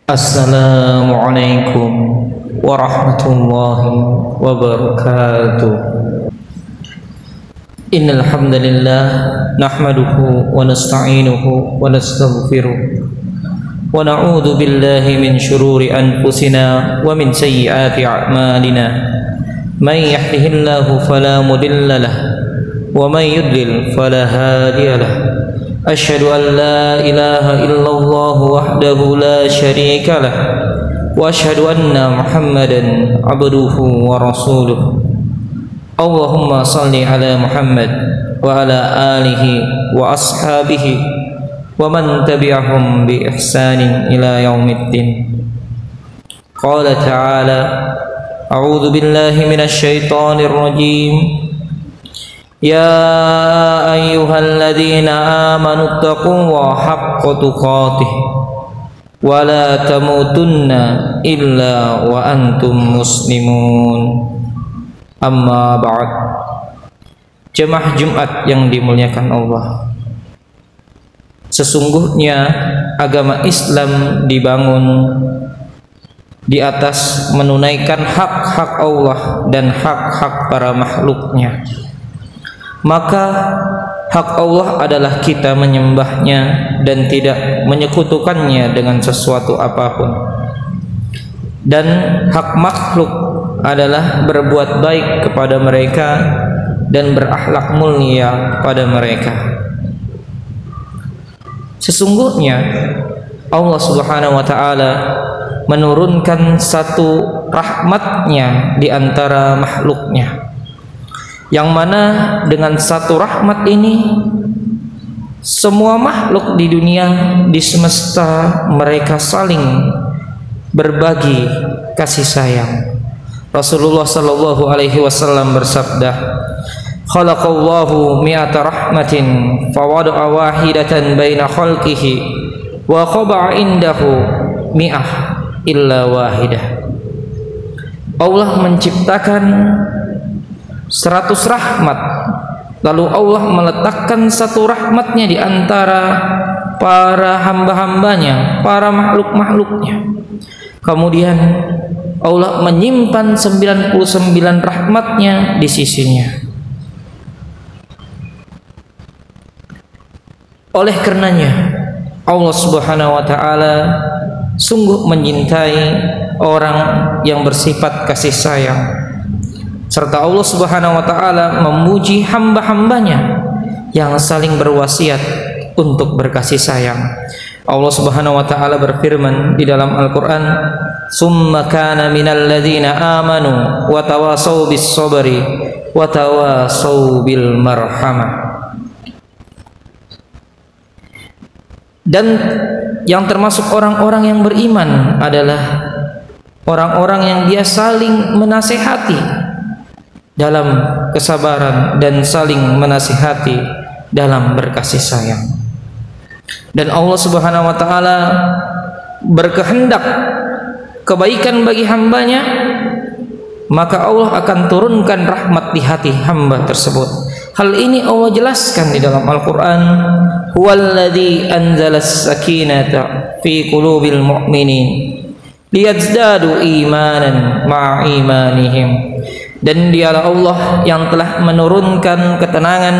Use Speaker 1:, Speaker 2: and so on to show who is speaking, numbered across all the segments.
Speaker 1: Assalamualaikum warahmatullahi wabarakatuh. Innal hamdalillah nahmaduhu wa nasta'inuhu wa nastaghfiruh wa na'udzu billahi min shururi anfusina wa min sayyiati a'malina. May yahdihillahu fala mudilla lahu wa may yudlil fala hadiya lahu. Asyhadu an la ilaha illallah wahdahu la syarika lah wa asyhadu anna Muhammadan abduhu wa rasuluh. Allahumma salli ala Muhammad wa ala alihi wa ashabihi wa man tabi'ahum bi ihsanin ila yaumiddin. Qala ta'ala a'udzu billahi minasy syaithanir rajim. Ya ayyuhalladzina amanu taqullaha haqqa tuqatih wa la tamutunna illa wa antum muslimun. Amma ba'd. Jemaah Jumat yang dimuliakan Allah, sesungguhnya agama Islam dibangun di atas menunaikan hak-hak Allah dan hak-hak para makhluknya. Maka hak Allah adalah kita menyembahnya dan tidak menyekutukannya dengan sesuatu apapun. Dan hak makhluk adalah berbuat baik kepada mereka dan berakhlak mulia pada mereka. Sesungguhnya Allah Subhanahu wa ta'ala menurunkan satu rahmatnya di antara makhluknya, yang mana dengan satu rahmat ini semua makhluk di dunia, di semesta, mereka saling berbagi kasih sayang. Rasulullah sallallahu alaihi wasallam bersabda, khalaqallahu mi'ata rahmatin fawada'a wahidatan baina khalqihi wa qaba'a indahu mi'ah illa wahidah. Allah menciptakan 100 rahmat, lalu Allah meletakkan satu rahmatnya di antara para hamba-hambanya, para makhluk-makhluknya. Kemudian Allah menyimpan 99 rahmatnya di sisinya. Oleh karenanya Allah Subhanahu wa ta'ala sungguh mencintai orang yang bersifat kasih sayang. Serta Allah Subhanahu wa ta'ala memuji hamba-hambanya yang saling berwasiat untuk berkasih sayang. Allah Subhanahu wa ta'ala berfirman di dalam Al-Quran, summa kana minal ladzina amanu wa tawasaw bis sabri wa tawasaw bil marhamah. Dan yang termasuk orang-orang yang beriman adalah orang-orang yang dia saling menasihati dalam kesabaran dan saling menasihati dalam berkasih sayang. Dan Allah Subhanahu wa ta'ala berkehendak kebaikan bagi hambanya, maka Allah akan turunkan rahmat di hati hamba tersebut. Hal ini Allah jelaskan di dalam Al-Quran, huwallazi anzalas sakinata fi qulubil mu'minin liyazdadu imanan ma'a imanihim. Dan dialah Allah yang telah menurunkan ketenangan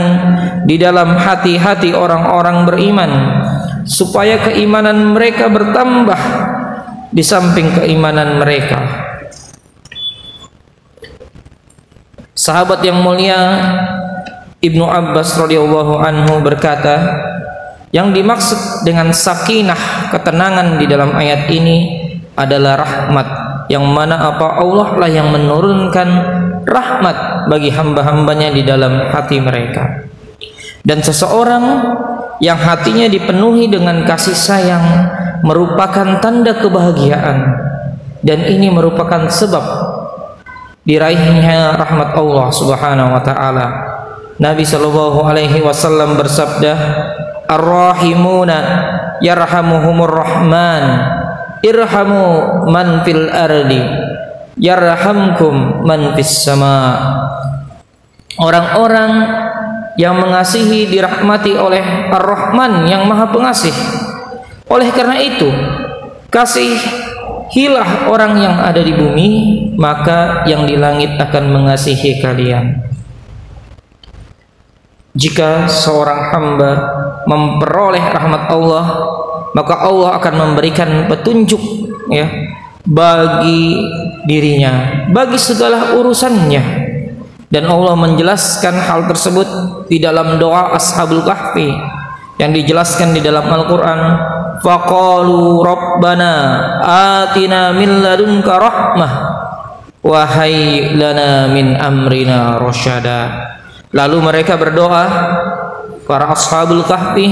Speaker 1: di dalam hati-hati orang-orang beriman, supaya keimanan mereka bertambah di samping keimanan mereka. Sahabat yang mulia Ibnu Abbas radhiyallahu anhu berkata, yang dimaksud dengan sakinah, ketenangan di dalam ayat ini adalah rahmat, yang mana apa Allah lah yang menurunkan rahmat bagi hamba-hambanya di dalam hati mereka. Dan seseorang yang hatinya dipenuhi dengan kasih sayang merupakan tanda kebahagiaan, dan ini merupakan sebab diraihnya rahmat Allah Subhanahu wa ta'ala. Nabi sallallahu alaihi wasallam bersabda, ar-rahimuna yarhamuhumur rahman irhamu man fil ardi yarhamkum man fis sama. Orang-orang yang mengasihi dirahmati oleh Ar-Rahman yang Maha Pengasih, Oleh karena itu, kasihilah orang yang ada di bumi, maka yang di langit akan mengasihi kalian. Jika seorang hamba memperoleh rahmat Allah, maka Allah akan memberikan petunjuk ya bagi dirinya, bagi segala urusannya. Dan Allah menjelaskan hal tersebut di dalam doa Ashabul Kahfi yang dijelaskan di dalam Al-Quran. Faqalu Rabbana atina min ladunka rahmah wa hayyi lana min amrina rasyada. Lalu mereka berdoa, para Ashabul Kahfi,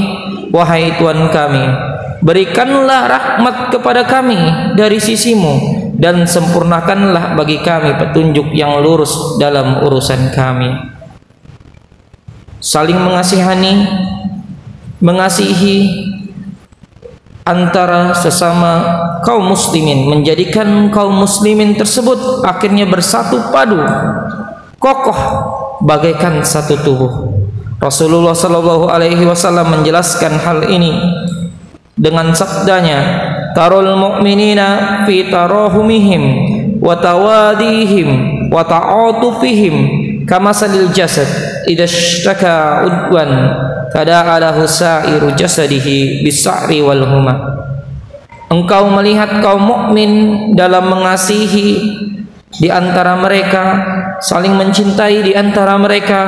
Speaker 1: wahai Tuhan kami, berikanlah rahmat kepada kami dari sisimu, dan sempurnakanlah bagi kami petunjuk yang lurus dalam urusan kami. Saling mengasihi antara sesama kaum muslimin, menjadikan kaum muslimin tersebut akhirnya bersatu padu, kokoh bagaikan satu tubuh. Rasulullah Shallallahu Alaihi Wasallam menjelaskan hal ini dengan sabdanya, tarul mu'minina fi tarahumihim wa tawadihim wa ta'atufihim kamasalil jasad idza ishtaka udwan tada'a lahu sa'iru jasadihi bis-sa'ri wal huma. Engkau melihat kaum mukmin dalam mengasihi di antara mereka, saling mencintai di antara mereka,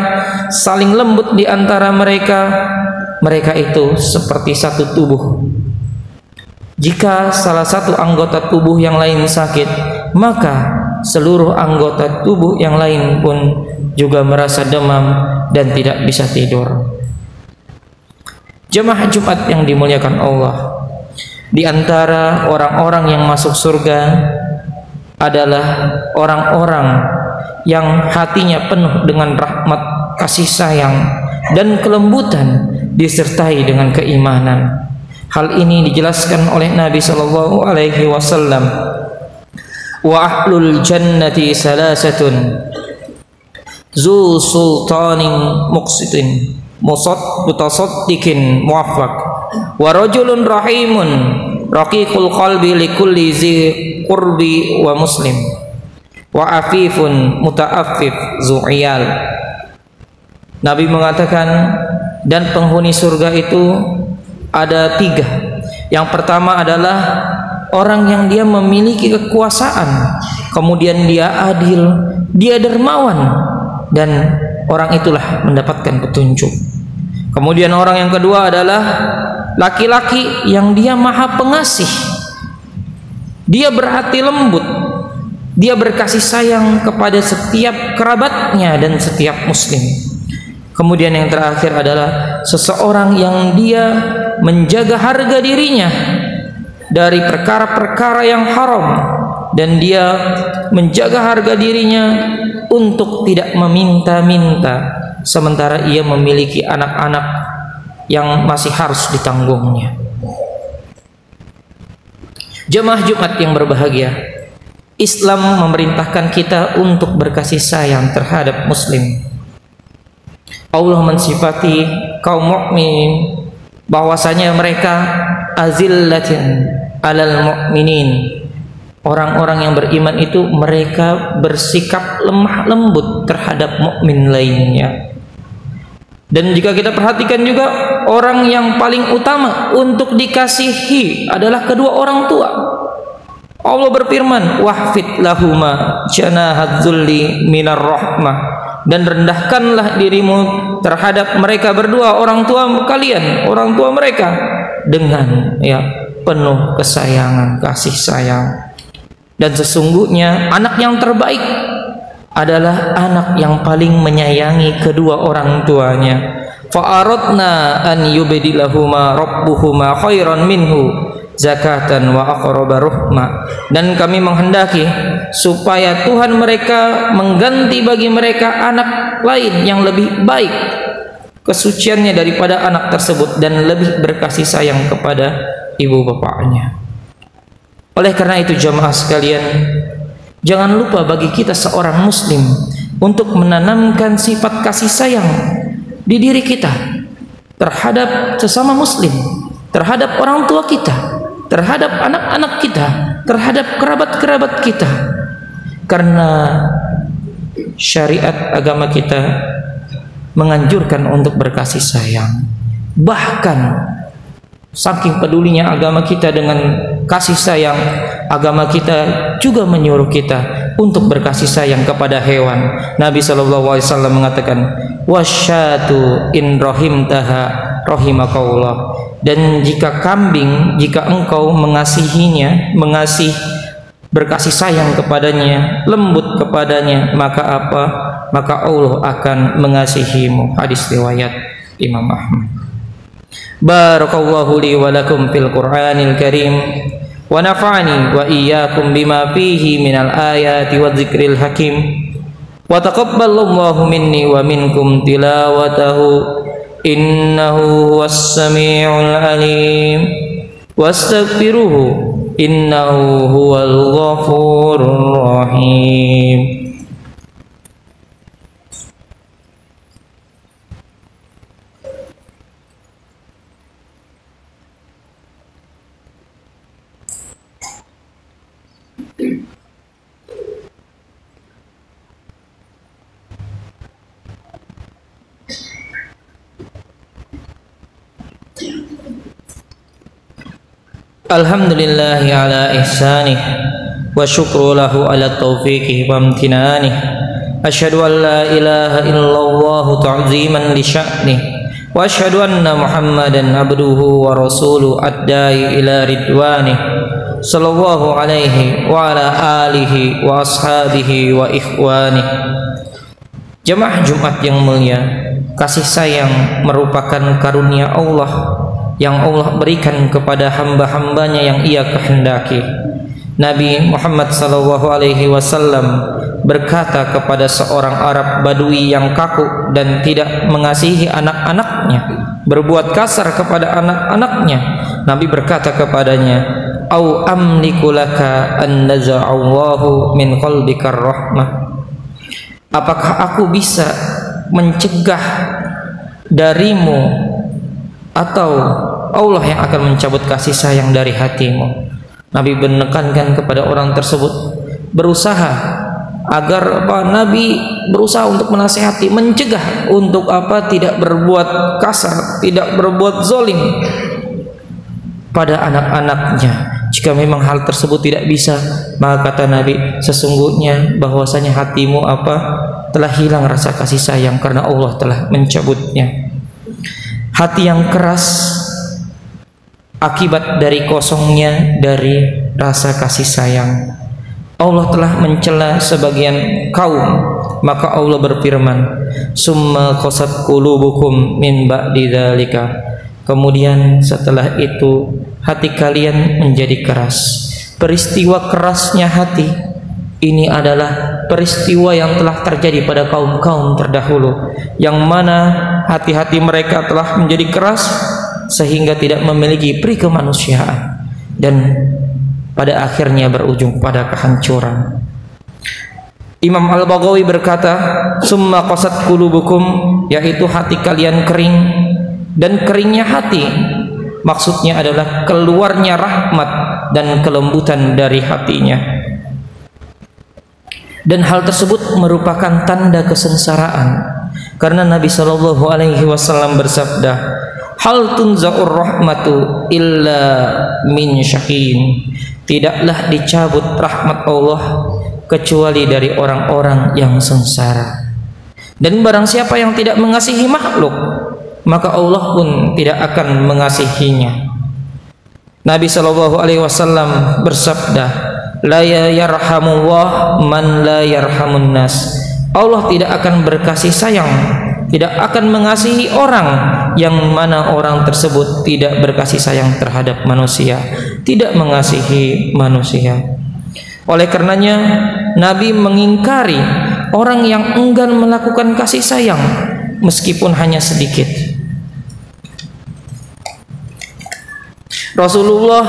Speaker 1: saling lembut di antara mereka, mereka itu seperti satu tubuh. Jika salah satu anggota tubuh yang lain sakit, maka seluruh anggota tubuh yang lain pun juga merasa demam dan tidak bisa tidur. Jemaah Jumat yang dimuliakan Allah, di antara orang-orang yang masuk surga adalah orang-orang yang hatinya penuh dengan rahmat, kasih sayang, dan kelembutan disertai dengan keimanan. Hal ini dijelaskan oleh Nabi Sallallahu Alaihi Wasallam. Wa ahlul jannati salasatun zu sultanin muqsitin mutasaddiqin muwaffaq wa rajulun rahimun raqiqul qalbi likulli zi qurbi wa muslim wa afifun mutaaffif zu'iyal. Nabi mengatakan, dan penghuni surga itu ada 3. Yang pertama adalah orang yang dia memiliki kekuasaan, kemudian dia adil, dia dermawan, dan orang itulah mendapatkan petunjuk. Kemudian orang yang kedua adalah laki-laki yang dia maha pengasih, dia berhati lembut, dia berkasih sayang kepada setiap kerabatnya dan setiap muslim. Kemudian yang terakhir adalah seseorang yang dia menjaga harga dirinya dari perkara-perkara yang haram, dan dia menjaga harga dirinya untuk tidak meminta-minta, sementara ia memiliki anak-anak yang masih harus ditanggungnya. Jemaah Jumat yang berbahagia, Islam memerintahkan kita untuk berkasih sayang terhadap muslim. Allah mensifati kaum mukmin bahwasanya mereka azillatin alal mu'minin. Orang-orang yang beriman itu mereka bersikap lemah lembut terhadap mukmin lainnya. Dan jika kita perhatikan juga, orang yang paling utama untuk dikasihi adalah kedua orang tua. Allah berfirman, wahfid lahuma janahadzulli minar rahmah, dan rendahkanlah dirimu terhadap mereka berdua, orang tua kalian, orang tua mereka, dengan penuh kesayangan, kasih sayang. Dan sesungguhnya anak yang terbaik adalah anak yang paling menyayangi kedua orang tuanya. Fa'aradna an yubdilahuma rabbuhuma khairan minhu zakatan wa aqraba ruhma. Dan kami menghendaki supaya Tuhan mereka mengganti bagi mereka anak lain yang lebih baik kesuciannya daripada anak tersebut, dan lebih berkasih sayang kepada ibu bapaknya. Oleh karena itu jamaah sekalian, jangan lupa bagi kita seorang muslim untuk menanamkan sifat kasih sayang di diri kita terhadap sesama muslim, terhadap orang tua kita, terhadap anak-anak kita, terhadap kerabat-kerabat kita. Karena syariat agama kita menganjurkan untuk berkasih sayang. Bahkan saking pedulinya agama kita dengan kasih sayang, agama kita juga menyuruh kita untuk berkasih sayang kepada hewan. Nabi SAW mengatakan, wasyatu in rahimtaha rahimakallah. Dan jika kambing, jika engkau mengasihinya, berkasih sayang kepadanya, lembut kepadanya, maka apa? Maka Allah akan mengasihimu. Hadis riwayat Imam Ahmad. Barakallahu li wa lakum fil Qur'anil Karim wa nafa'ani wa iyyakum bima fihi minal ayati wa dzikril hakim wa taqabbalallahu minni wa minkum tilawatahu innahu huwas samiul alim wastaghfiruhu innahu huwal ghafurur rahim. Alhamdulillahi ala ihsanih wa syukru lahu ala taufiqih wa amtinanih. Asyhadu an la ilaha illallah ta'ziman li sya'nih wa asyhadu anna Muhammadan abduhu wa rasuluhu ad-da'i ila ridwanih sallallahu alaihi wa ala alihi wa ashabihi wa ikhwanih. Jemaah Jumat yang mulia, kasih sayang merupakan karunia Allah yang Allah berikan kepada hamba-hambanya yang Ia kehendaki. Nabi Muhammad SAW berkata kepada seorang Arab Badui yang kaku dan tidak mengasihi anak-anaknya, berbuat kasar kepada anak-anaknya. Nabi berkata kepadanya, "Au amliku laka an naza'allahu min qalbika rahmah." Apakah aku bisa mencegah darimu atau Allah yang akan mencabut kasih sayang dari hatimu? Nabi menekankan kepada orang tersebut, berusaha agar Nabi berusaha untuk menasihati, mencegah untuk tidak berbuat kasar, tidak berbuat zalim pada anak-anaknya. Jika memang hal tersebut tidak bisa, maka kata Nabi, sesungguhnya bahwasanya hatimu telah hilang rasa kasih sayang karena Allah telah mencabutnya. Hati yang keras akibat dari kosongnya dari rasa kasih sayang. Allah telah mencela sebagian kaum, maka Allah berfirman, summa qasat qulubukum min ba'di dzalika. Kemudian setelah itu hati kalian menjadi keras. Peristiwa kerasnya hati ini adalah peristiwa yang telah terjadi pada kaum-kaum terdahulu, yang mana hati-hati mereka telah menjadi keras sehingga tidak memiliki peri kemanusiaan dan pada akhirnya berujung pada kehancuran. Imam Al-Baghawi berkata, summa qasat qulubukum, yaitu hati kalian kering, dan keringnya hati maksudnya adalah keluarnya rahmat dan kelembutan dari hatinya. Dan hal tersebut merupakan tanda kesengsaraan, karena Nabi SAW bersabda, hal tunza'ur rahmatu illa min syakin. Tidaklah dicabut rahmat Allah kecuali dari orang-orang yang sengsara. Dan barang siapa yang tidak mengasihi makhluk, maka Allah pun tidak akan mengasihinya. Nabi SAW bersabda, la yarhamullah man la yarhamun nas. Allah tidak akan berkasih sayang, tidak akan mengasihi orang yang mana orang tersebut tidak berkasih sayang terhadap manusia, tidak mengasihi manusia. Oleh karenanya Nabi mengingkari orang yang enggan melakukan kasih sayang meskipun hanya sedikit. Rasulullah,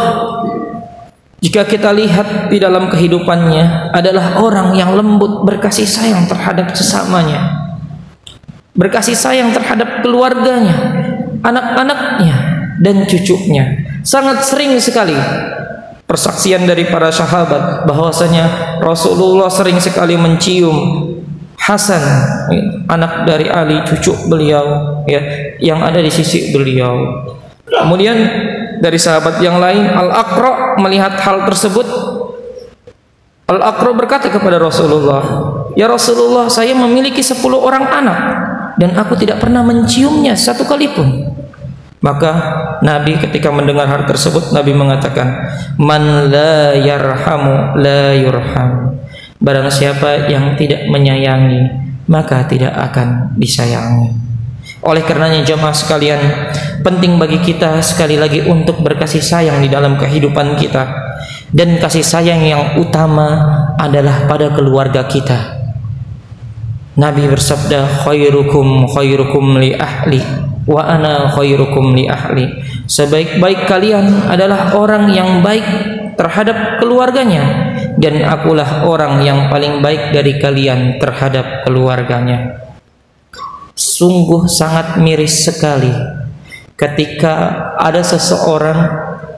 Speaker 1: jika kita lihat di dalam kehidupannya, adalah orang yang lembut, berkasih sayang terhadap sesamanya, berkasih sayang terhadap keluarganya, anak-anaknya, dan cucunya. Sangat sering sekali persaksian dari para sahabat bahwasanya Rasulullah sering sekali mencium Hasan, anak dari Ali, cucu beliau, ya, yang ada di sisi beliau. Kemudian dari sahabat yang lain, Al-Aqra melihat hal tersebut. Al-Aqra berkata kepada Rasulullah, "Ya Rasulullah, saya memiliki 10 orang anak dan aku tidak pernah menciumnya satu kali pun." Maka Nabi ketika mendengar hal tersebut, Nabi mengatakan, "Man la yarhamu la yurham." Barang siapa yang tidak menyayangi, maka tidak akan disayangi. Oleh karenanya jemaah sekalian, penting bagi kita sekali lagi untuk berkasih sayang di dalam kehidupan kita. Dan kasih sayang yang utama adalah pada keluarga kita. Nabi bersabda, "Khairukum khairukum li ahli wa ana khairukum li ahli." Sebaik-baik kalian adalah orang yang baik terhadap keluarganya, dan akulah orang yang paling baik dari kalian terhadap keluarganya. Sungguh sangat miris sekali ketika ada seseorang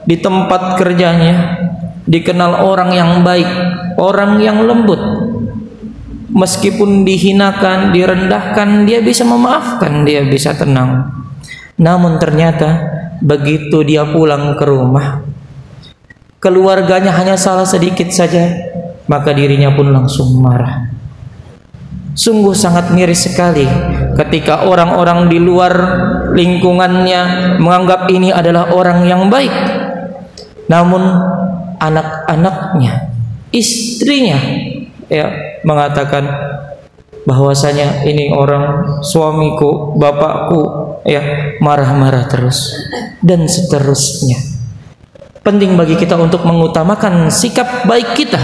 Speaker 1: di tempat kerjanya dikenal orang yang baik, orang yang lembut. Meskipun dihinakan, direndahkan, dia bisa memaafkan, dia bisa tenang. Namun ternyata begitu dia pulang ke rumah, keluarganya hanya salah sedikit saja, maka dirinya pun langsung marah. Sungguh sangat miris sekali ketika orang-orang di luar lingkungannya menganggap ini adalah orang yang baik, namun anak-anaknya, istrinya, ya, mengatakan bahwasanya ini orang suamiku, bapakku, ya, marah-marah terus dan seterusnya. Penting bagi kita untuk mengutamakan sikap baik kita,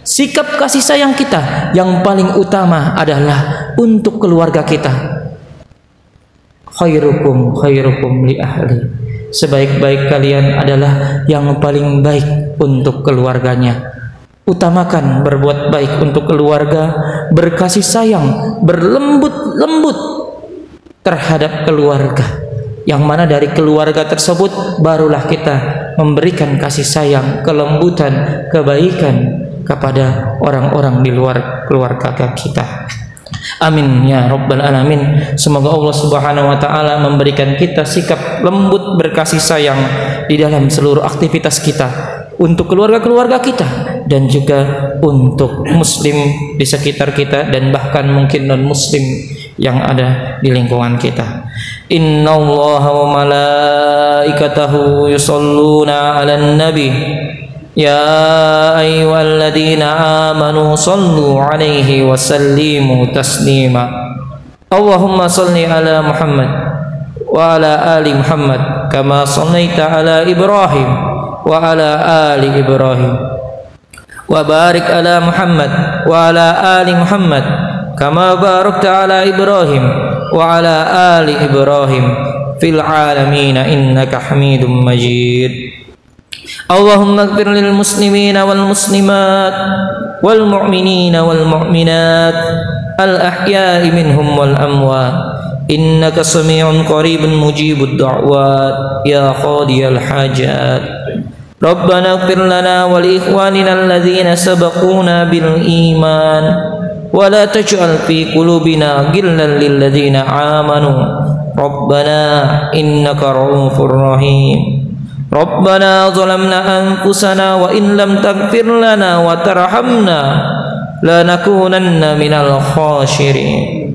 Speaker 1: sikap kasih sayang kita. Yang paling utama adalah untuk keluarga kita. Khairukum khairukum li ahli. Sebaik-baik kalian adalah yang paling baik untuk keluarganya. Utamakan berbuat baik untuk keluarga, berkasih sayang, berlembut-lembut terhadap keluarga. Yang mana dari keluarga tersebut barulah kita memberikan kasih sayang, kelembutan, kebaikan kepada orang-orang di luar keluarga kita. Amin ya rabbal alamin. Semoga Allah Subhanahu wa taala memberikan kita sikap lembut berkasih sayang di dalam seluruh aktivitas kita, untuk keluarga-keluarga kita dan juga untuk muslim di sekitar kita dan bahkan mungkin non muslim yang ada di lingkungan kita. Innallaha wa malaikatahu yusholluna 'alan nabi ya ayyuhalladzina amanu shallu 'alaihi wa sallimu taslima. Allahumma shalli ala Muhammad wa ala ali Muhammad kama shallaita ala Ibrahim wa ala ali Ibrahim wa barik ala Muhammad wa ala ali Muhammad kama barakta ala Ibrahim wa ala ali Ibrahim fil alamin innaka Hamidum Majid. Allahumma ighfir lil muslimina wal muslimat wal mu'minina wal mu'minat al ahya'i minhum wal amwat innaka sami'un qaribun mujibud da'wat ya qadiyal hajat. Rabbana ighfir lana wa li ikhwanina alladhina sabaquna bil iman wa la taj'al fi qulubina ghillan lil ladzina amanu Rabbana innaka ra'ufur rahim. Rabbana zalamna anfusana wa in lam taghfir lana wa tarhamna lanakunanna minal khashirin.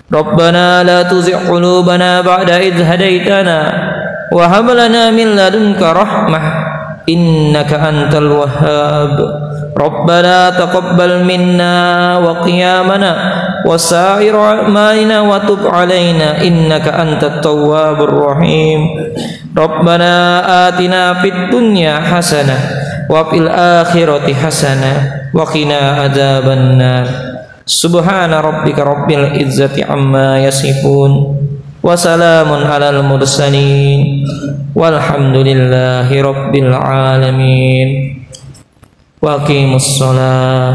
Speaker 1: Rabbana la tuzigh qulubana ba'da idh hadaitana wa hab lana min ladunka rahmah innaka antal wahhab. Rabbana taqabbal minna wa qiyamana wa sa'ir a'malina wa tub alaina innaka antat tawwabur rahim. Rabbana atina fid dunya hasanah wa fil akhirati hasanah wa qina adzabannar. Subhana rabbika rabbil izzati amma yasifun wa salamun alal mursalin walhamdulillahi rabbil alamin. Wa aqimus shalah.